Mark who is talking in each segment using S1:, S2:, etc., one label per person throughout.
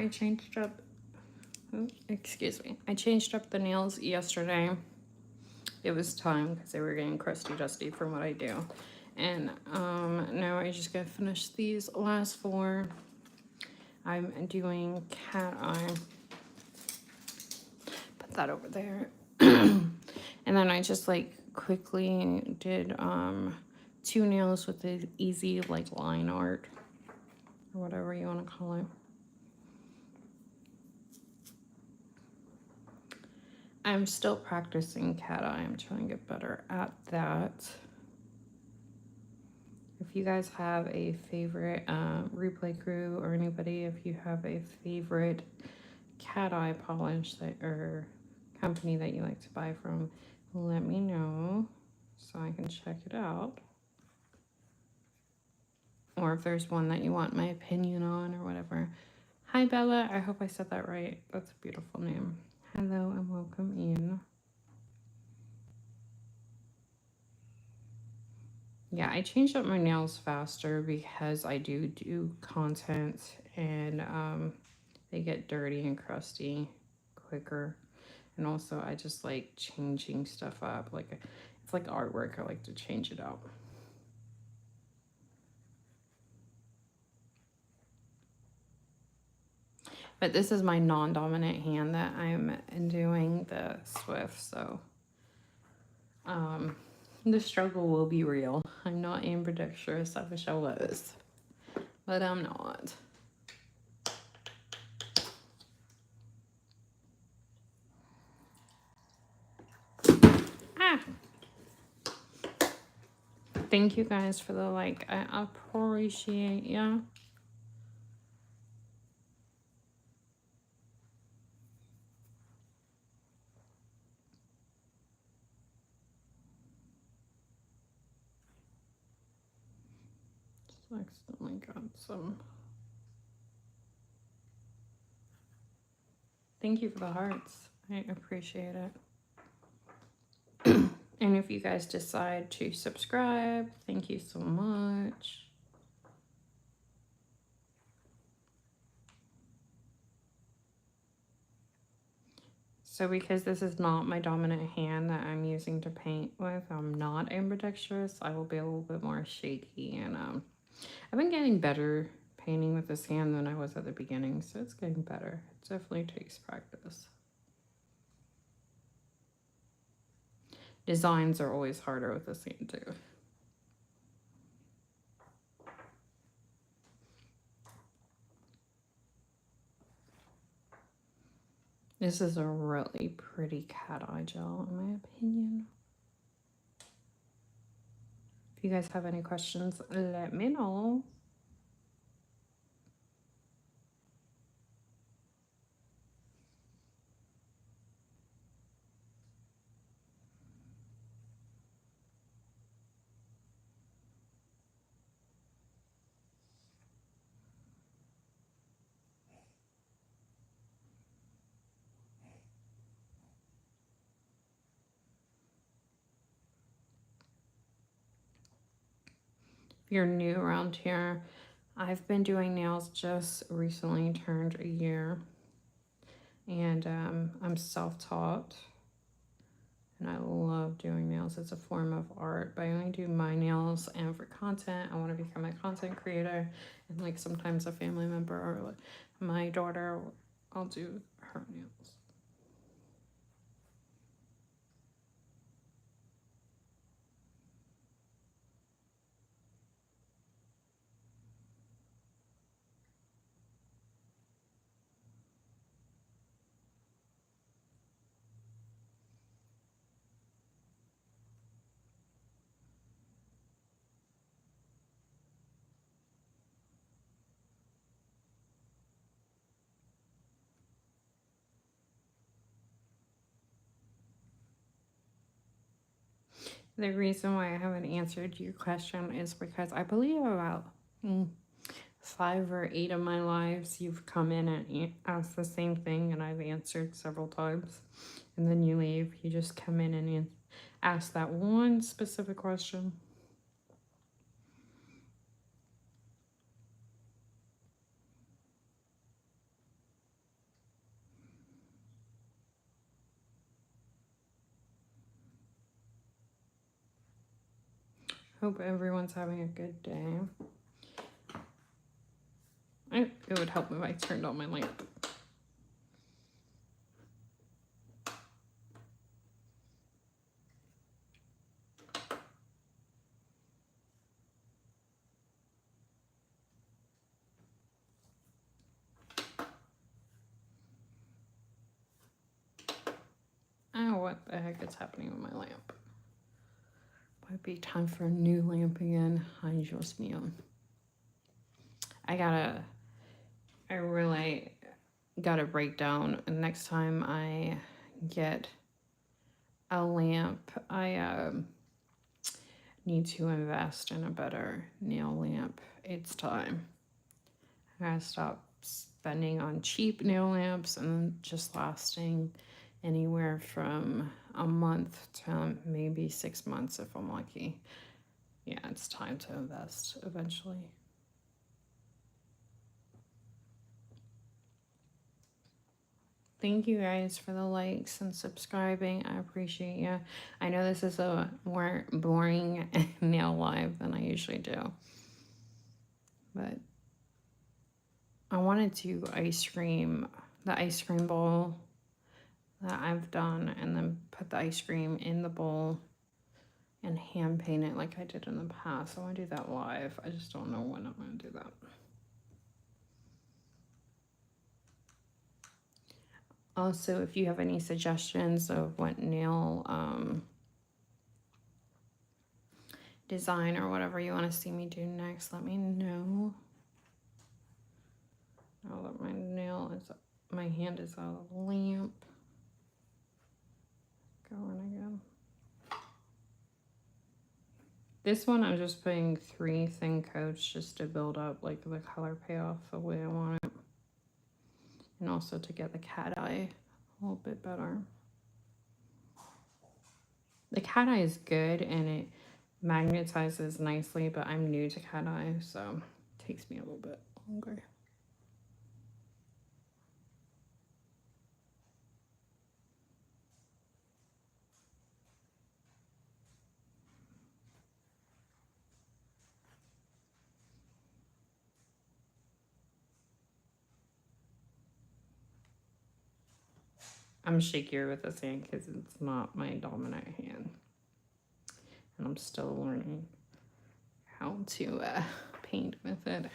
S1: I changed up, oh, excuse me, I changed up the nails yesterday. It was time because they were getting crusty dusty from what I do. And now I just gotta finish these last 4. I'm doing cat eye. Put that over there. And then I just like quickly did 2 nails with the easy like line art or whatever you want to call it. I'm still practicing cat eye. I'm trying to get better at that. If you guys have a favorite replay crew or anybody, if you have a favorite cat eye polish that or company that you like to buy from, let me know so I can check it out. Or if there's one that you want my opinion on or whatever. Hi Bella, I hope I said that right. That's a beautiful name. Hello and welcome in. Yeah, I changed up my nails faster because I do content and they get dirty and crusty quicker. And also I just like changing stuff up. Like it's like artwork. I like to change it up. But this is my non-dominant hand that I'm doing this with, so the struggle will be real. I'm not ambidextrous. I wish I was, but I'm not. Ah! Thank you guys for the like. I appreciate ya. Just accidentally got some. Thank you for the hearts. I appreciate it. And if you guys decide to subscribe, thank you so much. So because this is not my dominant hand that I'm using to paint with, I'm not ambidextrous, I will be a little bit more shaky. And I've been getting better painting with this hand than I was at the beginning, so it's getting better. It definitely takes practice. Designs are always harder with this hand too. This is a really pretty cat eye gel in my opinion. If you guys have any questions, let me know. If you're new around here, I've been doing nails just recently turned a year, and I'm self-taught, and I love doing nails. It's a form of art, but I only do my nails, and for content, I want to become a content creator, and like sometimes a family member or like my daughter, I'll do her nails. The reason why I haven't answered your question is because I believe about 5 or 8 of my lives you've come in and asked the same thing, and I've answered several times, and then you leave. You just come in and ask that one specific question. Hope everyone's having a good day. It would help if I turned on my lamp. Oh, what the heck is happening with my lamp? Might be time for a new lamp again. Ay, Dios mío. I really gotta break down. Next time I get a lamp, I need to invest in a better nail lamp. It's time. I gotta stop spending on cheap nail lamps and just lasting anywhere from a month to maybe 6 months if I'm lucky. Yeah, it's time to invest eventually. Thank you guys for the likes and subscribing. I appreciate you. I know this is a more boring nail live than I usually do, but I wanted to the ice cream bowl that I've done, and then put the ice cream in the bowl and hand paint it like I did in the past. I want to do that live. I just don't know when I'm going to do that. Also, if you have any suggestions of what nail design or whatever you want to see me do next, let me know. Now that my hand is out of the lamp. Going again. This one I'm just putting 3 thin coats just to build up like the color payoff the way I want it. And also to get the cat eye a little bit better. The cat eye is good and it magnetizes nicely, but I'm new to cat eye, so it takes me a little bit longer. I'm shakier with this hand because it's not my dominant hand. And I'm still learning how to paint with it.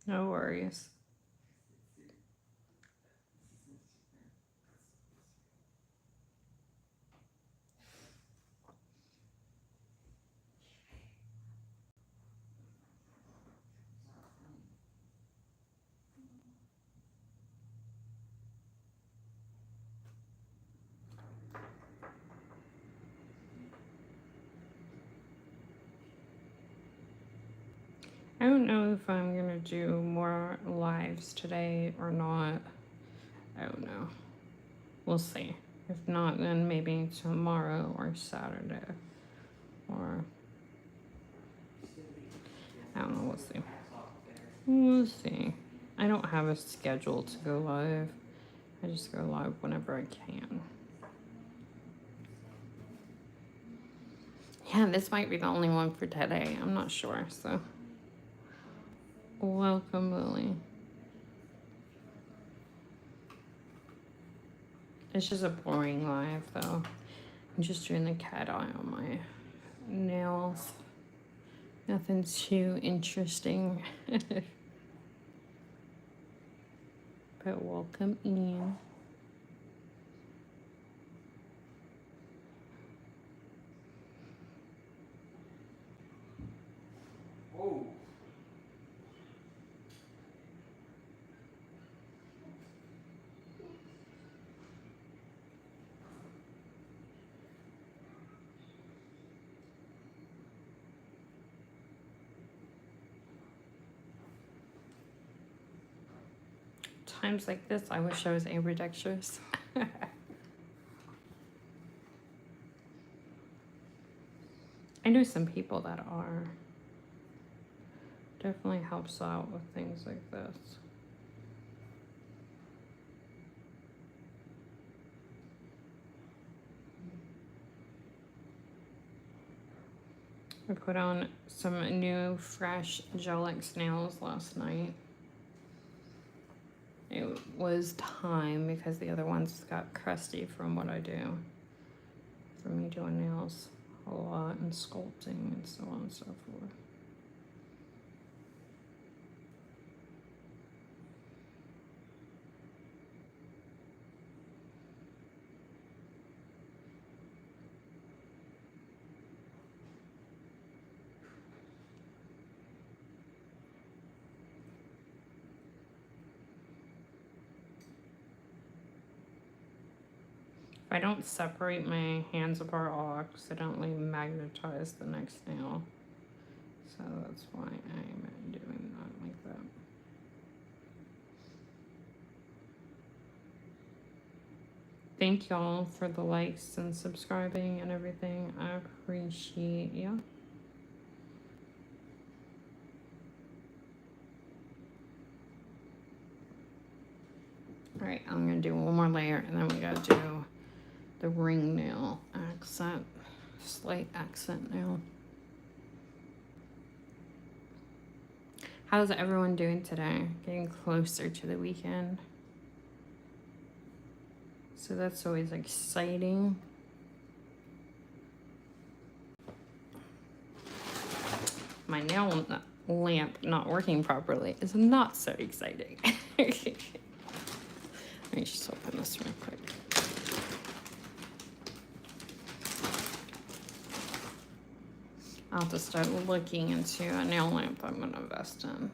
S1: No worries. I don't know if I'm gonna do more lives today or not. I don't know. We'll see. If not, then maybe tomorrow or Saturday. Or I don't know, we'll see. We'll see. I don't have a schedule to go live. I just go live whenever I can. Yeah, this might be the only one for today. I'm not sure, so. Welcome, Lily. It's just a boring live, though. I'm just doing the cat eye on my nails. Nothing too interesting. But welcome in.
S2: Oh.
S1: times like this, I wish I was ambidextrous. I know some people that are. Definitely helps out with things like this. I put on some new fresh gel-X nails last night. It was time because the other ones got crusty from what I do. From me doing nails a lot and sculpting and so on and so forth. If I don't separate my hands apart, I'll accidentally magnetize the next nail. So that's why I'm doing that like that. Thank y'all for the likes and subscribing and everything. I appreciate you. All right, I'm gonna do one more layer and then we gotta do the ring nail accent, slight accent nail. How's everyone doing today? Getting closer to the weekend. So that's always exciting. My nail lamp not working properly is not so exciting. Let me just open this real quick. I'll have to start looking into a nail lamp I'm gonna invest in.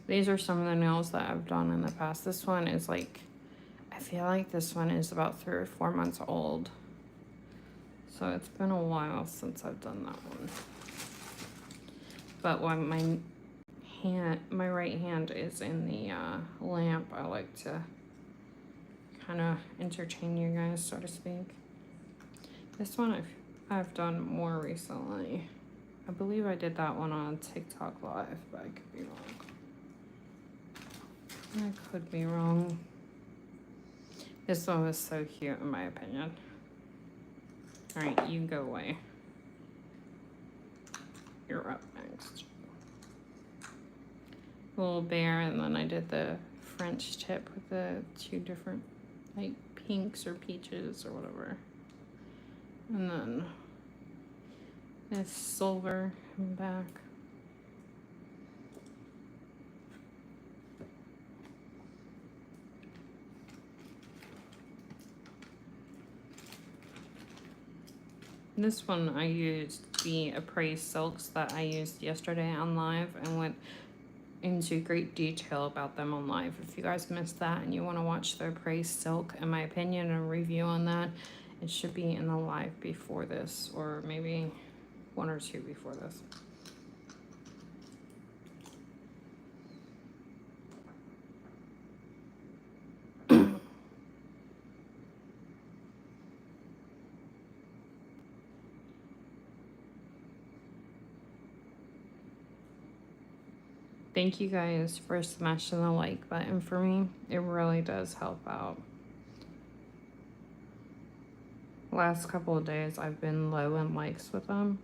S1: These are some of the nails that I've done in the past. This one is like, I feel like this one is about 3 or 4 months old. So it's been a while since I've done that one. But when my right hand is in the lamp, I like to kind of entertain you guys, so to speak. This one I've done more recently. I believe I did that one on TikTok Live, but I could be wrong. I could be wrong. This one was so cute in my opinion. All right, you go away. You're up next. Little bear, and then I did the French tip with the 2 different like pinks or peaches or whatever. And then this silver in the back. This one I used the Appraised Silks that I used yesterday on live and went into great detail about them on live. If you guys missed that and you want to watch the Appraised Silk, in my opinion, and a review on that, it should be in the live before this, or maybe 1 or 2 before this. Thank you guys for smashing the like button for me. It really does help out. Last couple of days I've been low in likes with them,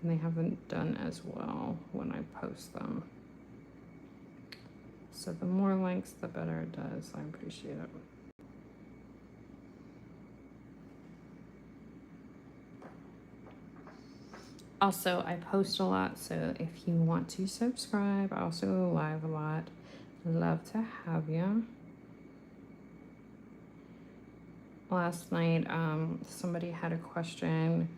S1: and they haven't done as well when I post them. So the more likes, the better it does. I appreciate it. Also, I post a lot, so if you want to subscribe, I also go live a lot. Love to have you. Last night, somebody had a question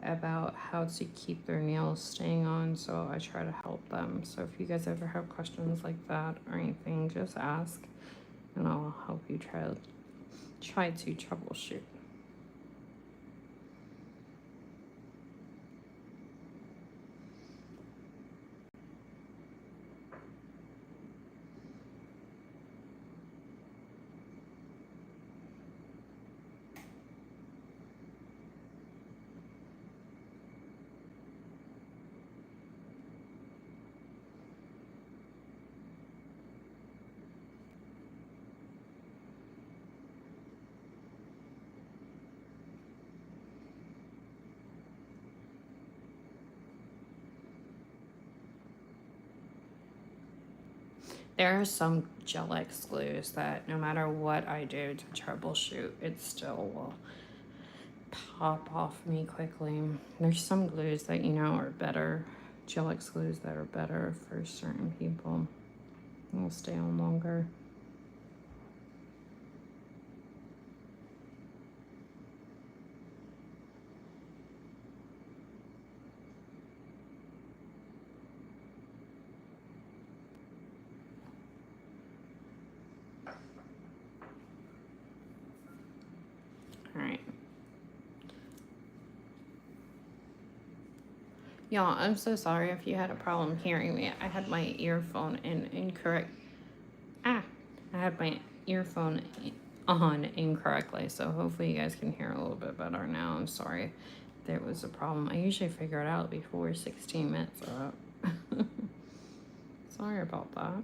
S1: about how to keep their nails staying on, so I try to help them. So if you guys ever have questions like that or anything, just ask, and I'll help you try to troubleshoot. There are some Gel-X glues that no matter what I do to troubleshoot, it still will pop off me quickly. There's some glues that, you know, are better, Gel-X glues that are better for certain people. Will stay on longer. All right. Y'all, I'm so sorry if you had a problem hearing me. I had my earphone in incorrect. I had my earphone on incorrectly, so hopefully you guys can hear a little bit better now. I'm sorry there was a problem. I usually figure it out before 16 minutes are up. Sorry about that.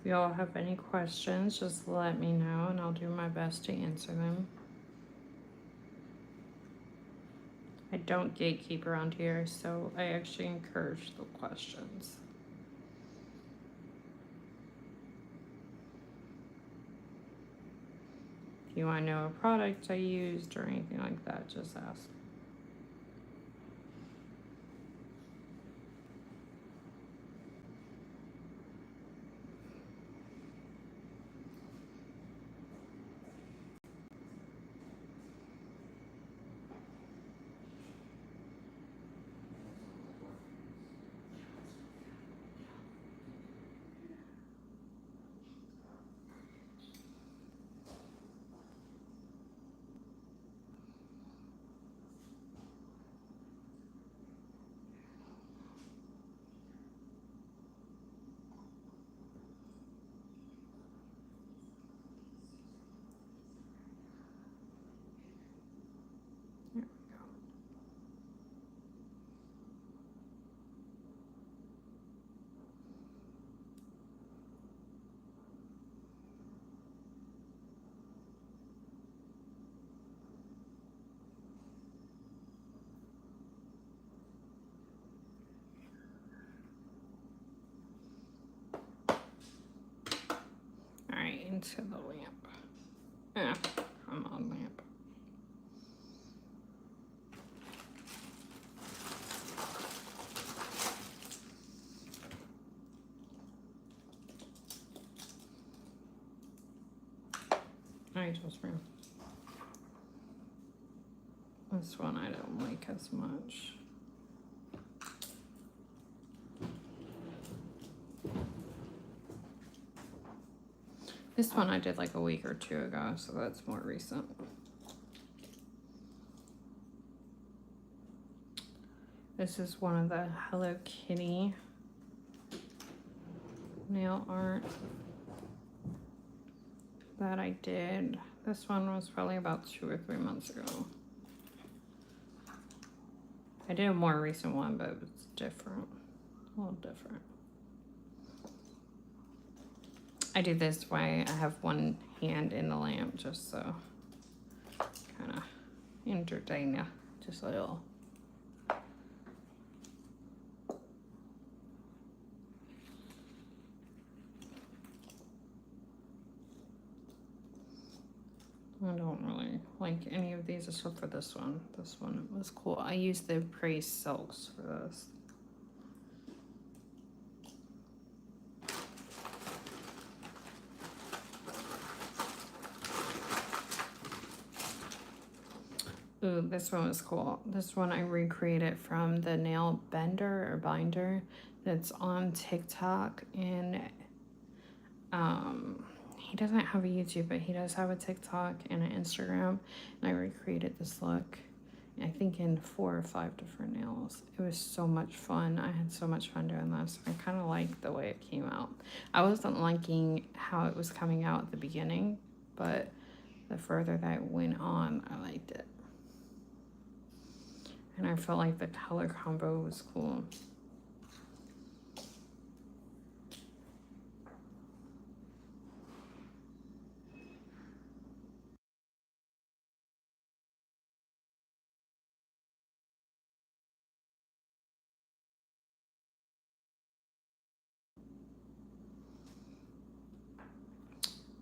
S1: If y'all have any questions, just let me know and I'll do my best to answer them. I don't gatekeep around here, so I actually encourage the questions. If you want to know a product I used or anything like that, just ask. Alright, into the lamp. Yeah, come on, lamp. I just ran. This one I don't like as much. This one I did like a week or two ago, so that's more recent. This is one of the Hello Kitty nail art that I did. This one was probably about 2 or 3 months ago. I did a more recent one, but it was different, a little different. I do this way. I have one hand in the lamp just so kind of entertain you, just a little. I don't really like any of these except for this one. This one was cool. I used the Praise Silks for this. Ooh, this one was cool. This one I recreated from the nail bender or binder that's on TikTok, and he doesn't have a YouTube, but he does have a TikTok and an Instagram, and I recreated this look, I think in 4 or 5 different nails. It was so much fun. I had so much fun doing this. I kind of liked the way it came out. I wasn't liking how it was coming out at the beginning, but the further that it went on, I liked it. And I felt like the color combo was cool.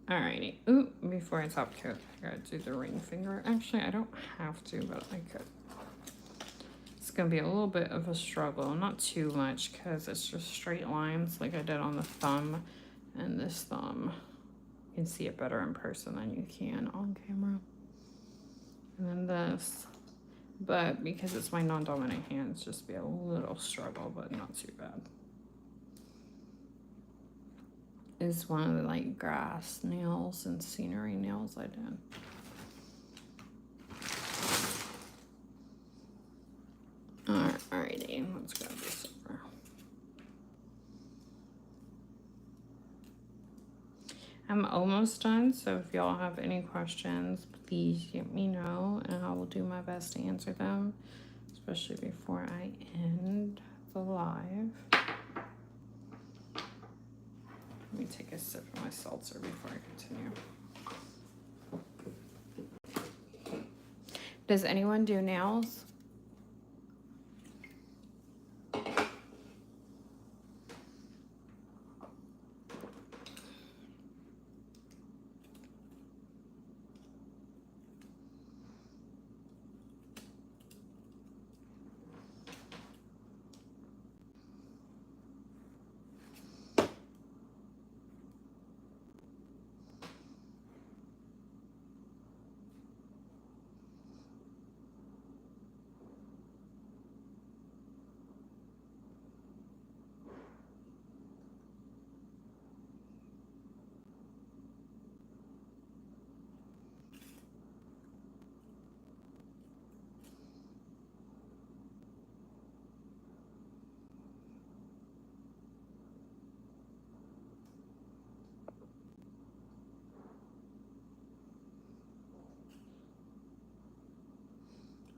S1: Alrighty. Ooh, before I top coat, I gotta do the ring finger. Actually, I don't have to, but I could. It's gonna be a little bit of a struggle, not too much, because it's just straight lines like I did on the thumb and this thumb. You can see it better in person than you can on camera. And then this. But because it's my non-dominant hand, it's just be a little struggle, but not too bad. Is one of the like grass nails and scenery nails I did. Alrighty, let's grab this over. I'm almost done, so if y'all have any questions, please let me know and I will do my best to answer them, especially before I end the live. Let me take a sip of my seltzer before I continue. Does anyone do nails?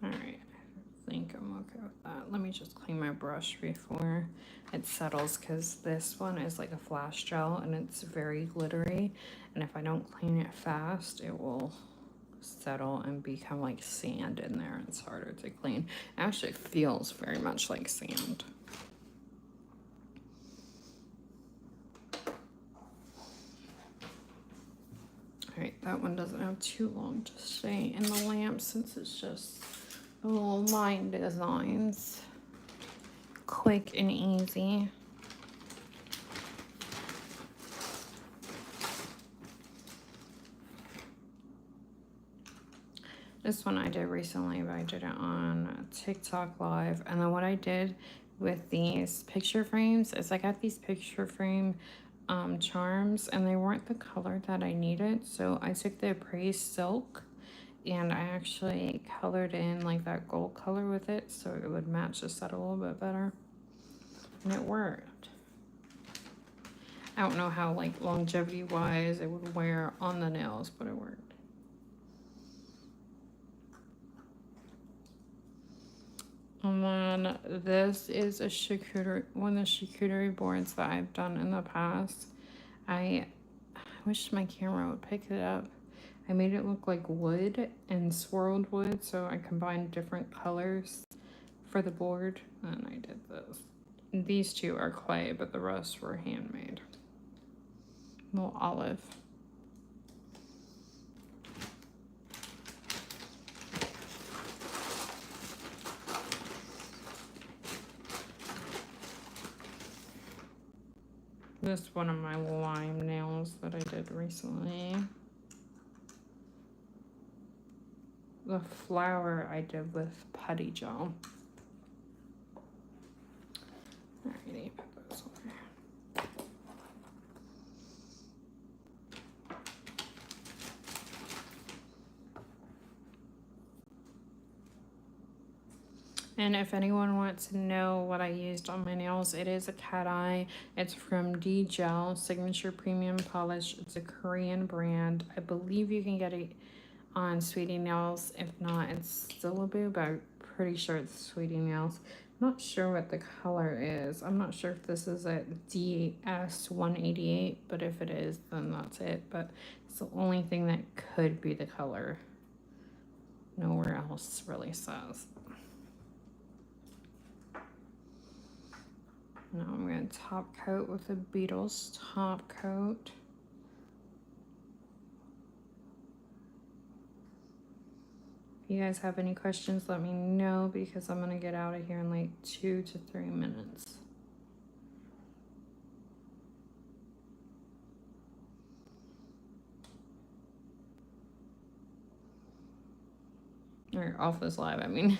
S1: All right, I think I'm okay with that. Let me just clean my brush before it settles, because this one is like a flash gel and it's very glittery. And if I don't clean it fast, it will settle and become like sand in there. It's harder to clean. It actually feels very much like sand. All right, that one doesn't have too long to stay in the lamp since it's just the little line designs. Quick and easy. This one I did recently, but I did it on TikTok live. And then what I did with these picture frames is I got these picture frame charms and they weren't the color that I needed. So I took the Appraised Silk and I actually colored in like that gold color with it so it would match the set a little bit better. And it worked. I don't know how like longevity wise it would wear on the nails, but it worked. And then this is a charcuterie, one of the charcuterie boards that I've done in the past. I wish my camera would pick it up. I made it look like wood and swirled wood, so I combined different colors for the board, and I did this. These two are clay, but the rest were handmade. A little olive. This is one of my lime nails that I did recently. The flower I did with putty gel. Alrighty, put those away. And if anyone wants to know what I used on my nails, it is a cat eye. It's from D Gel Signature Premium Polish. It's a Korean brand. I believe you can get it on Sweetie Nails. If not, it's Zillaboo, but I'm pretty sure it's Sweetie Nails. I'm not sure what the color is. I'm not sure if this is a DS188, but if it is, then that's it. But it's the only thing that could be the color. Nowhere else really says. Now I'm going to top coat with the Beetles top coat. If you guys have any questions, let me know, because I'm going to get out of here in like 2 to 3 minutes. Or off this live, I mean.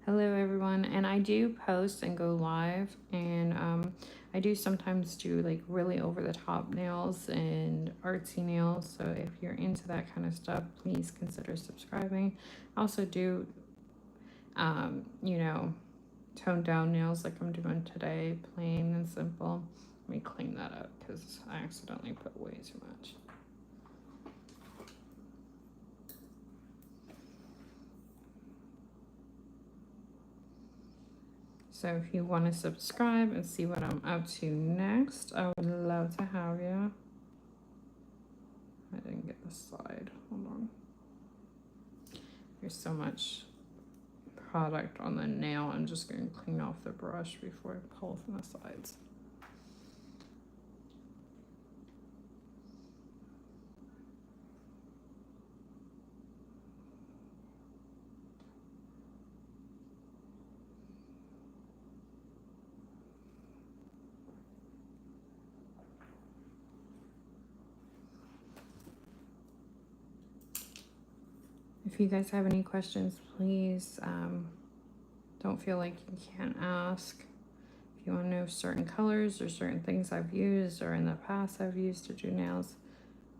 S1: Hello everyone, and I do post and go live, and I do sometimes do like really over the top nails and artsy nails, so if you're into that kind of stuff, please consider subscribing. I also do you know, toned down nails like I'm doing today, plain and simple. Let me clean that up because I accidentally put way too much. So if you want to subscribe and see what I'm up to next, I would love to have you. I didn't get the side. Hold on. There's so much product on the nail. I'm just going to clean off the brush before I pull from the sides. If you guys have any questions, please don't feel like you can't ask. If you want to know certain colors or certain things I've used or in the past I've used to do nails,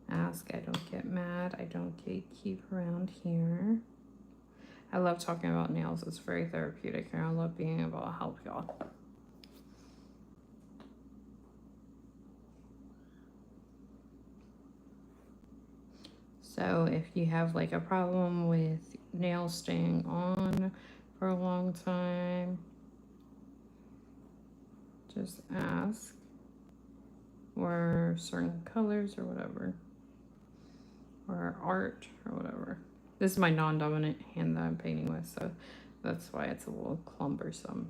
S1: ask. I don't get mad. I don't gatekeep around here. I love talking about nails. It's very therapeutic, and I love being able to help y'all. So if you have like a problem with nails staying on for a long time, just ask. Or certain colors or whatever. Or art or whatever. This is my non-dominant hand that I'm painting with, so that's why it's a little cumbersome.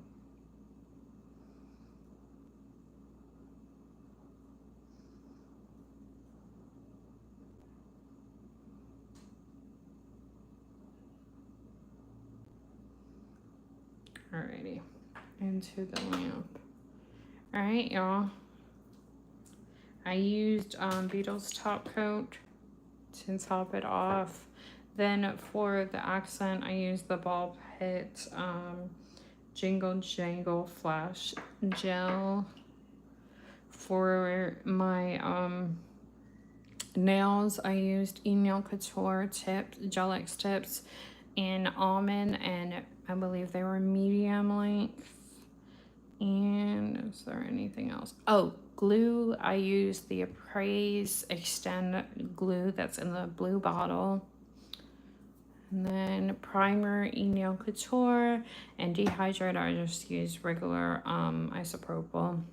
S1: Alrighty, into the lamp. Alright, y'all. I used Beetles top coat to top it off. Then for the accent, I used the Ball Pit Jingle Jangle Flash Gel. For my nails, I used E-Nail Couture tips, Gel X tips in almond, and I believe they were medium length. And is there anything else? Oh, glue. I used the Appraise Extend glue that's in the blue bottle. And then primer, E-Nail Couture, and dehydrator, I just used regular isopropyl.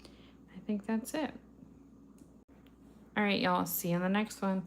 S1: I think that's it. All right, y'all. See you in the next one.